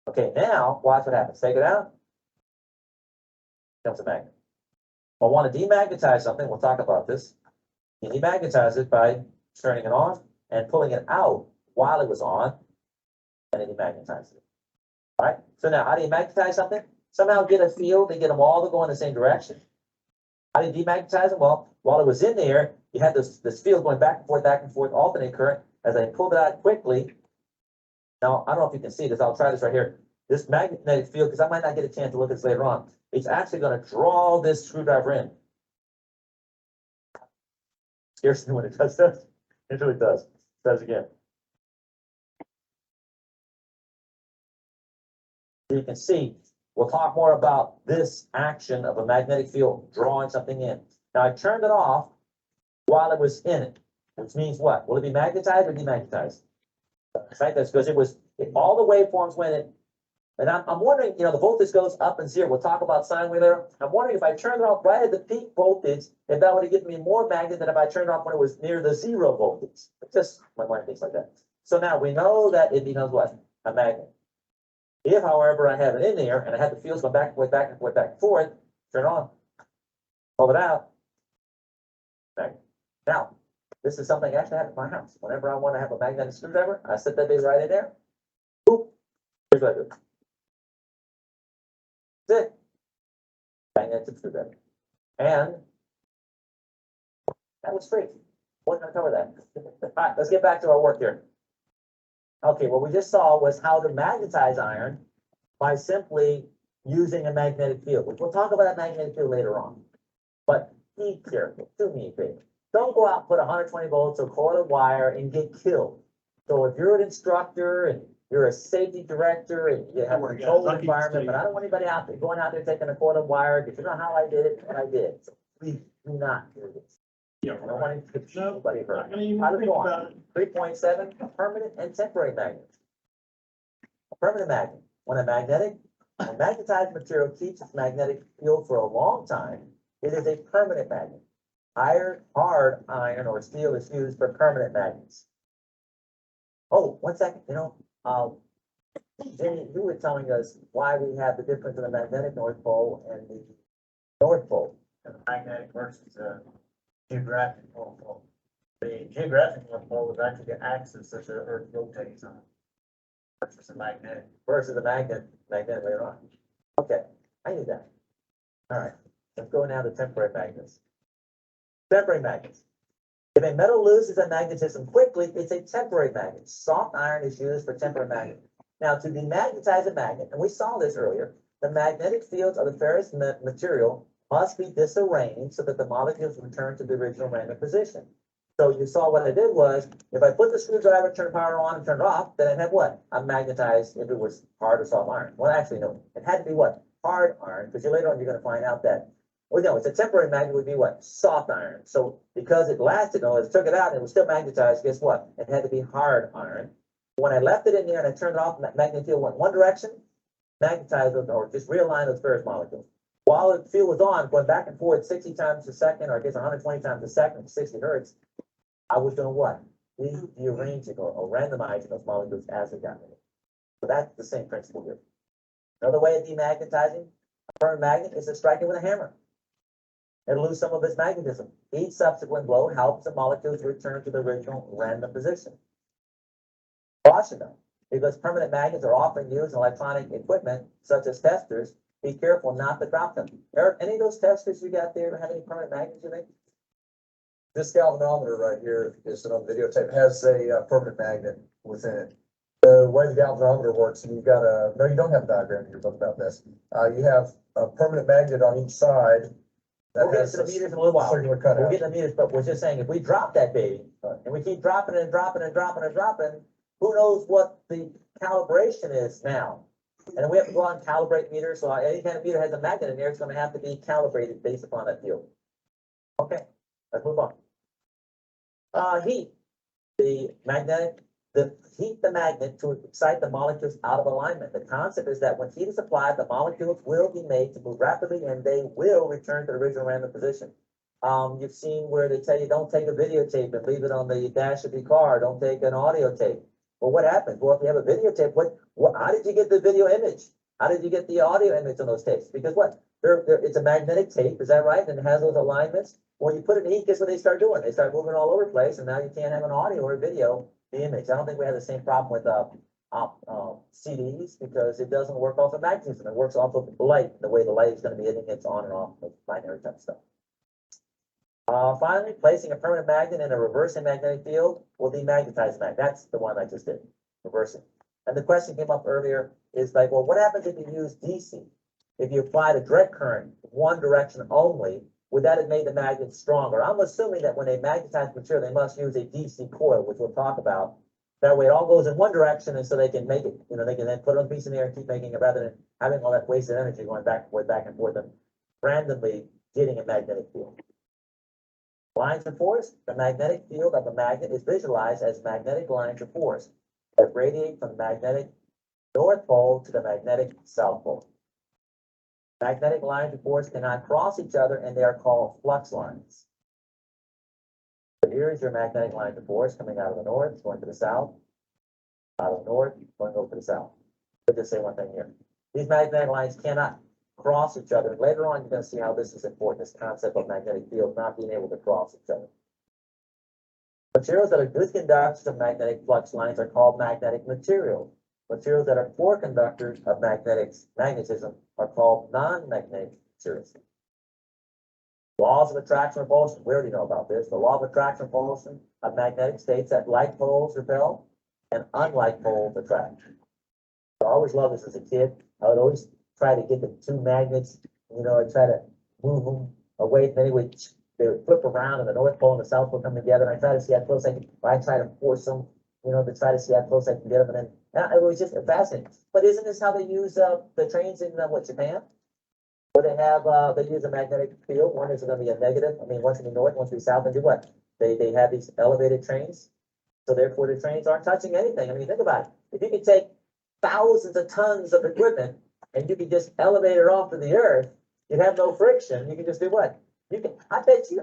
Okay, now watch what happens. Take it out. Comes a magnet. If I want to demagnetize something, we'll talk about this. You demagnetize it by turning it on and pulling it out while it was on, and then demagnetize it. All right, so now how do you magnetize something? Somehow get a field and get them all to go in the same direction. How do you demagnetize them? Well, while it was in there, you had this field going back and forth, alternate current. As I pulled it out quickly, now I don't know if you can see this, I'll try this right here. This magnetic field, because I might not get a chance to look at this later on, it's actually going to draw this screwdriver in. Scarcely when it does this. It really does. It does again. You can see, we'll talk more about this action of a magnetic field drawing something in. Now I turned it off while it was in it, which means what? Will it be magnetized or demagnetized? Right, that's because all the waveforms went in. And I'm wondering, the voltage goes up and zero. We'll talk about sine wave later. I'm wondering if I turned it off right at the peak voltage, if that would have given me more magnet than if I turned it off when it was near the zero voltage. Just my mind thinks like that. So now we know that it becomes what? A magnet. If, however, I have it in there and I have the fields go back and forth, back and forth, back and forth, turn it on, pull it out. Magnet. Now, this is something I actually have at my house. Whenever I want to have a magnetic screwdriver, I set that thing right in there. Boop. Here's what I do. That's it. Magnetic screwdriver. And that was free. We're going to cover that. All right, let's get back to our work here. Okay, what we just saw was how to magnetize iron by simply using a magnetic field. We'll talk about that magnetic field later on. But be careful. Do me a favor. Don't go out and put 120 volts or coil of wire and get killed. So if you're an instructor and you're a safety director and you have a controlled environment, but I don't want anybody out there going out there taking a coil of wire because you know how I did it and I did. So please do not do this. Yeah, I don't want to get anybody hurt. I mean, How does it think go about on? it. 3.7, a permanent and temporary magnet. A permanent magnet. When a magnetized material keeps its magnetic field for a long time, it is a permanent magnet. Hard iron or steel is used for permanent magnets. Oh, 1 second, Jimmy, you were telling us why we have the difference in the magnetic North Pole and the North Pole. And the magnetic versus the geographic North Pole. The geographic North Pole is actually the axis that the Earth rotates on. Versus the magnetic. Versus the magnet later on. Okay, I knew that. All right, let's go now to temporary magnets. Temporary magnets. If a metal loses a magnetism quickly, it's a temporary magnet. Soft iron is used for temporary magnet. Now, to demagnetize a magnet, and we saw this earlier, the magnetic fields of the ferrous material must be disarranged so that the molecules return to the original random position. So you saw what I did was, if I put the screwdriver, turn power on and turn it off, then I'd have what? A magnetized, if it was hard or soft iron. Well, actually, no, it had to be what? Hard iron, because later on you're going to find out that, well, no, it's a temporary magnet would be what? Soft iron. So because it lasted, it took it out and it was still magnetized, guess what? It had to be hard iron. When I left it in there and I turned it off, the magnetic field went one direction, magnetized those, or just realigned those ferrous molecules. While the field was on, going back and forth 60 times a second, or I guess 120 times a second, 60 hertz, I was doing what? Rearranging or randomizing those molecules as they got in it. So that's the same principle here. Another way of demagnetizing a permanent magnet is to strike it with a hammer. It'll lose some of its magnetism. Each subsequent blow helps the molecules return to the original random position. Caution though, because permanent magnets are often used in electronic equipment, such as testers, be careful not to drop them. Eric, any of those testers you got there have any permanent magnets, you think? This galvanometer right here, is it on videotape, has a permanent magnet within it. The way the galvanometer works, and you've got no, you don't have a diagram in your book about this. You have a permanent magnet on each side. We'll get to the meters in a little while. Circular We'll cutout. get to the meters, but we're just saying, if we drop that baby, and we keep dropping and dropping and dropping and dropping, who knows what the calibration is now? And we have to go out and calibrate meters, so any kind of meter has a magnet in there, it's gonna have to be calibrated based upon that field. Okay, let's move on. Heat. Heat the magnet to excite the molecules out of alignment. The concept is that when heat is applied, the molecules will be made to move rapidly and they will return to the original random position. You've seen where they tell you, don't take a videotape and leave it on the dash of your car, don't take an audio tape. Well, what happens? Well, if you have a videotape, how did you get the video image? How did you get the audio image on those tapes? Because what? It's a magnetic tape, is that right? And it has those alignments. When you put it in heat, guess what they start doing? They start moving all over the place, and now you can't have an audio or a video, the image. I don't think we have the same problem with CDs because it doesn't work off of magnetism. It works off of light, the way the light is going to be hitting its on and off, of binary type stuff. Finally, placing a permanent magnet in a reversing magnetic field will demagnetize the magnet. That's the one I just did, reversing. And the question came up earlier is like, well, what happens if you use DC? If you applied a direct current, one direction only, would that have made the magnet stronger? I'm assuming that when they magnetize material, they must use a DC coil, which we'll talk about. That way it all goes in one direction, and so they can make it, they can then put it on a piece in the air and keep making it rather than having all that wasted energy going back and forth and randomly getting a magnetic field. Lines of force, the magnetic field of a magnet is visualized as magnetic lines of force that radiate from the magnetic north pole to the magnetic south pole. Magnetic lines of force cannot cross each other, and they are called flux lines. So here is your magnetic line of force coming out of the north, going to the south, out of the north, going over to the south. Let's just say one thing here. These magnetic lines cannot cross each other. Later on, you're going to see how this is important, this concept of magnetic field not being able to cross each other. Materials that are good conductors of magnetic flux lines are called magnetic materials. Materials that are poor conductors of magnetism are called non-magnetic materials. Laws of attraction and repulsion, we already know about this. The law of attraction and repulsion of magnetic states that like poles repel and unlike poles attract. I always loved this as a kid. I would always try to get the two magnets, I try to move them away, and then they would flip around, and the North Pole and the South Pole come together, and I try to see how close I try to force them, to try to see how close I can get them, and then it was just fascinating. But isn't this how they use the trains in Japan? Where they use a magnetic field. One is going to be a negative. One's going to be north, one's going to be south, and do what? They have these elevated trains, so therefore the trains aren't touching anything. Think about it. If you could take thousands of tons of equipment and you can just elevate it off to the earth, you'd have no friction. You can just do what? I bet you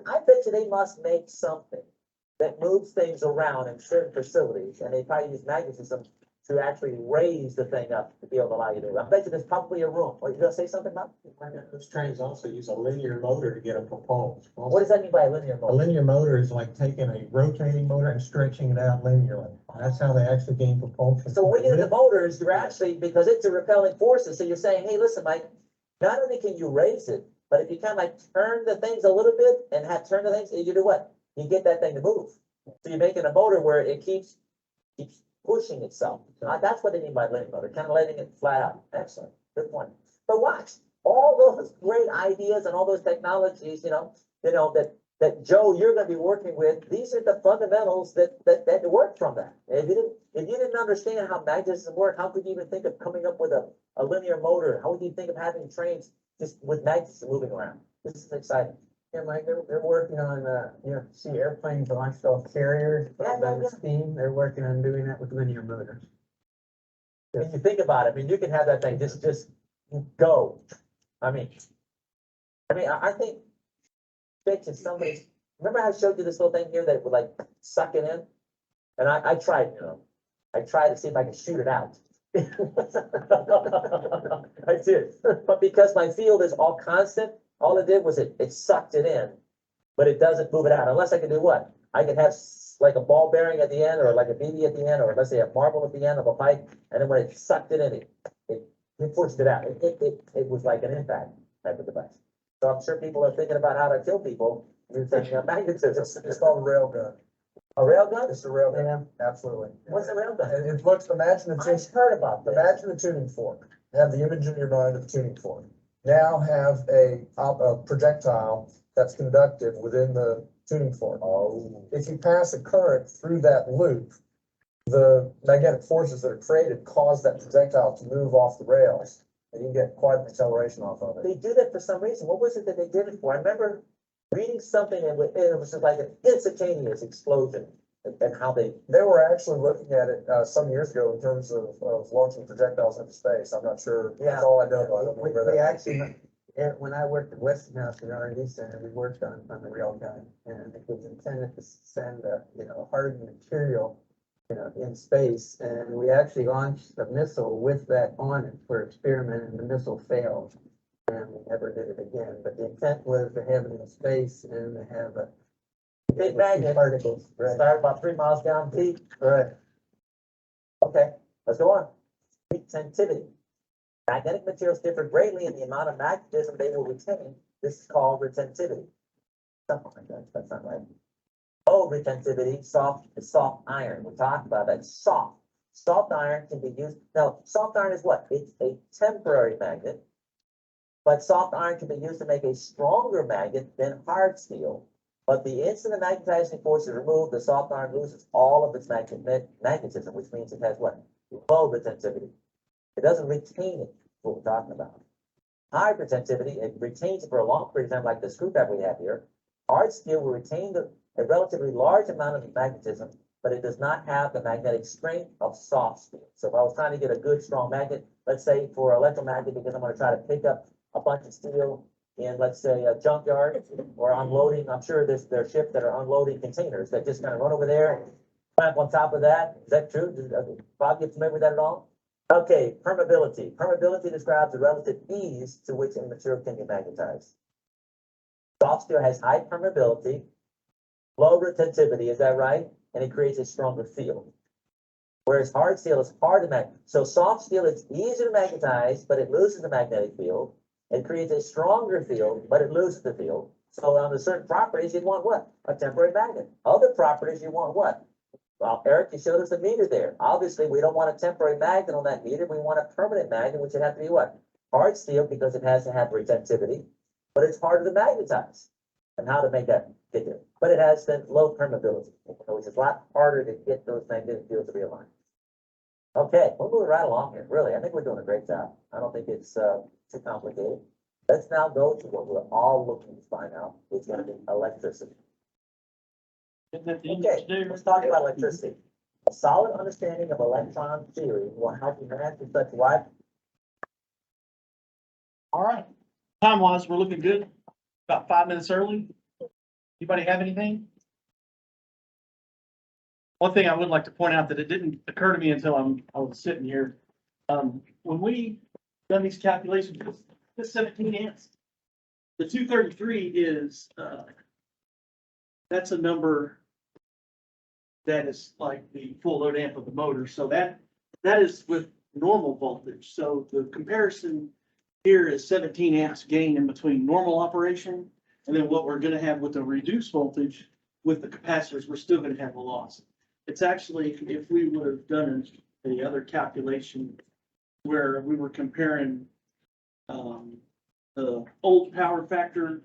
they must make something that moves things around in certain facilities, and they probably use magnetism to actually raise the thing up to be able to allow you to do it. I bet you there's probably a room. What, you gonna say something about? Those trains also use a linear motor to get them propelled. What does that mean by a linear A motor? linear motor is like taking a rotating motor and stretching it out linearly. That's how they actually gain propulsion. So when you use the motors, you're actually, because it's a repelling forces, so you're saying, hey, listen, Mike, not only can you raise it, but if you kind of like turn the things a little bit and turn the things, you do what? You get that thing to move. So you're making a motor where it keeps pushing itself. That's what they mean by linear motor, kind of letting it flat out. Excellent, good point. But watch, all those great ideas and all those technologies, that Joe, you're going to be working with. These are the fundamentals that work from that. If you didn't understand how magnetism works, how could you even think of coming up with a linear motor? How would you think of having trains just with magnetism moving around? This is exciting. Yeah, Mike, they're working on, see airplanes launched off carriers, Yeah. steam. They're working on doing that with linear motors. When you think about it, you can have that thing just go. I think, if somebody, remember how I showed you this little thing here that it would like suck it in? And I tried, I tried to see if I could shoot it out. I did, but because my field is all constant, all it did was it sucked it in, but it doesn't move it out, unless I could do what? I could have like a ball bearing at the end, or like a BB at the end, or let's say a marble at the end of a pipe, and then when it sucked it in, it pushed it out. It was like an impact type of device. So I'm sure people are thinking about how to kill people using magnetism. It's called a rail gun. A rail gun? It's a rail gun, absolutely. What's a rail gun? And it looks, imagine I've heard about this. imagine the tuning fork. Have the image in your mind of the tuning fork. Now have a projectile that's conductive within the tuning fork. Oh. If you pass a current through that loop, the magnetic forces that are created cause that projectile to move off the rails, and you get quite an acceleration off of it. They do that for some reason. What was it that they did it for? I remember reading something and it was just like an instantaneous explosion and how they. They were actually looking at it some years ago in terms of launching projectiles into space. I'm not sure. Yeah. That's all I know. I don't know where We that. actually, when I worked at Westinghouse in R&D Center, we worked on the railgun, and it was intended to send a, hardened material, in space, and we actually launched a missile with that on it for experiment, and the missile failed. And we never did it again, but the intent was to have it in space and to have a big magnet, Particles, right? start about 3 miles down deep. Right. Okay, let's go on. Retentivity. Magnetic materials differ greatly in the amount of magnetism they will retain. This is called retentivity. Something like that, that's not right. Oh, retentivity, soft iron. We talked about that. Soft. Soft iron can be used. Now, soft iron is what? It's a temporary magnet, but soft iron can be used to make a stronger magnet than hard steel. But the instant the magnetizing force is removed, the soft iron loses all of its magnetism, which means it has what? Low retentivity. It doesn't retain it, what we're talking about. High retentivity, it retains it for a long period of time, like the screwdriver we have here. Hard steel will retain a relatively large amount of magnetism, but it does not have the magnetic strength of soft steel. So if I was trying to get a good, strong magnet, let's say for electromagnet, because I'm going to try to pick up a bunch of steel in, let's say, a junkyard or unloading, I'm sure there are ships that are unloading containers that just kind of run over there and clamp on top of that. Is that true? Bob, you familiar with that at all? Okay, permeability. Permeability describes the relative ease to which a material can be magnetized. Soft steel has high permeability, low retentivity, is that right? And it creates a stronger field. Whereas hard steel is hard to magnetize. So soft steel, it's easier to magnetize, but it loses the magnetic field. It creates a stronger field, but it loses the field. So on the certain properties, you'd want what? A temporary magnet. Other properties, you want what? Well, Eric, you showed us the meter there. Obviously, we don't want a temporary magnet on that meter. We want a permanent magnet, which would have to be what? Hard steel, because it has to have retentivity, but it's harder to magnetize. And how to make that get there. But it has then low permeability, which is a lot harder to get those magnetic fields to realign. Okay, we'll move right along here. Really, I think we're doing a great job. I don't think it's too complicated. Let's now go to what we're all looking to find out. It's going to be electricity. Okay, let's talk about electricity. A solid understanding of electron theory will help you master such wide. All right. Time wise, we're looking good. About 5 minutes early. Anybody have anything? One thing I would like to point out that it didn't occur to me until I was sitting here. When we done these calculations, this 17 amps, the 233 is, that's a number that is like the full load amp of the motor. So that is with normal voltage. So the comparison here is 17 amps gain in between normal operation. And then what we're gonna have with the reduced voltage with the capacitors, we're still gonna have a loss. It's actually, if we would have done the other calculation where we were comparing the old power factor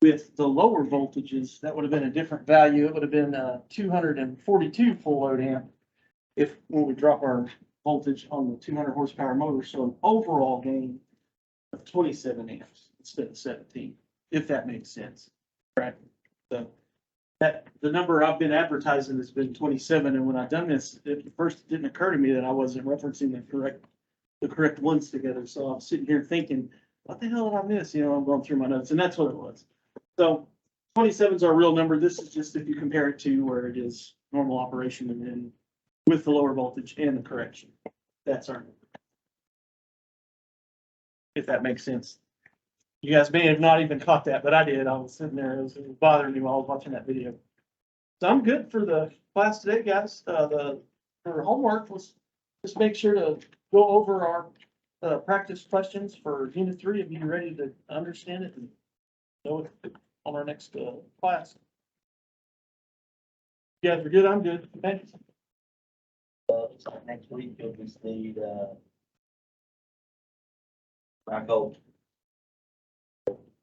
with the lower voltages, that would have been a different value. It would have been 242 full load amp when we drop our voltage on the 200 horsepower motor. So an overall gain of 27 amps instead of 17, if that makes sense. Right. So the number I've been advertising has been 27. And when I've done this, at first it didn't occur to me that I wasn't referencing the correct ones together. So I'm sitting here thinking, what the hell did I miss? I'm going through my notes, and that's what it was. So 27 is our real number. This is just if you compare it to where it is normal operation and then with the lower voltage and the correction. That's our number. If that makes sense. You guys may have not even caught that, but I did. I was sitting there, it was bothering me while I was watching that video. So I'm good for the class today, guys. For homework, let's just make sure to go over our practice questions for Unit 3 and be ready to understand it and know it on our next class. You guys are good, I'm good. Thanks. Next week, you'll just need, Rocco.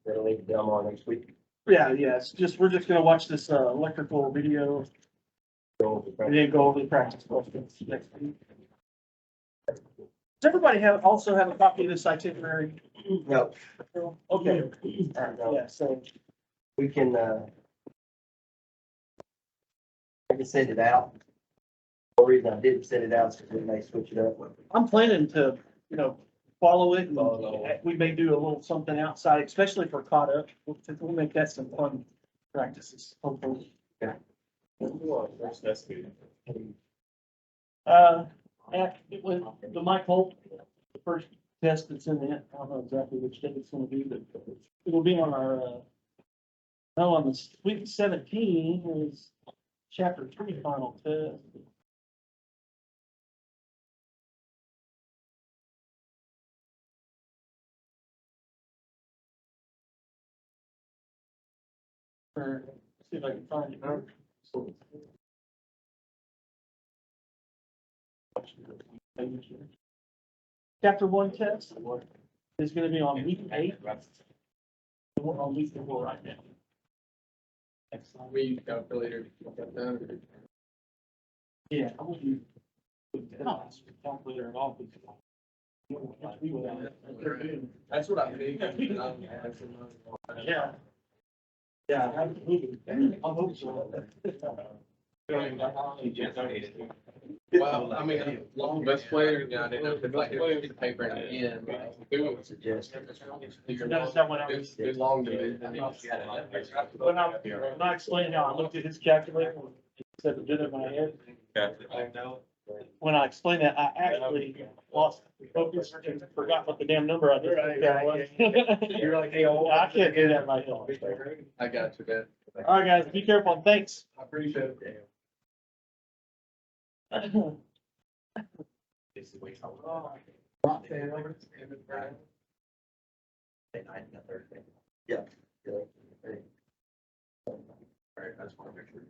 That'll leave the demo next week. Yeah, it's just, we're just gonna watch this electrical video and then go over the practice questions next week. Does everybody also have a copy of this itinerary? No, Okay, yeah, so we can, I can send it out. The reason I didn't send it out is because we may switch it up. I'm planning to, follow it. And we may do a little something outside, especially for caught up. We'll make that some fun practices, hopefully. It was the Mike Holt, the first test that's in it. I don't know exactly which day it's gonna be, but it will be on our, no, on the week 17 is chapter 3 final test. Or, see if I can find it. Chapter 1 test is gonna be on week 8. We're on week 4 right now. We calculator. Yeah. I will use- calculator and all. That's what I think. Yeah. Yeah. I'll hope so. Well, I mean, long best player, yeah, I didn't know if it's like the paper in the end. Notice that when I was- It's long division. When I explained how I looked at his calculator, instead of doing it in my head, when I explained that, I actually lost focus and forgot what the damn number I just looked at was. You're like, hey, oh, I can't do that in my head. I got you, man. All right, guys, be careful and thanks. I appreciate it. Yeah. All right, that's one picture.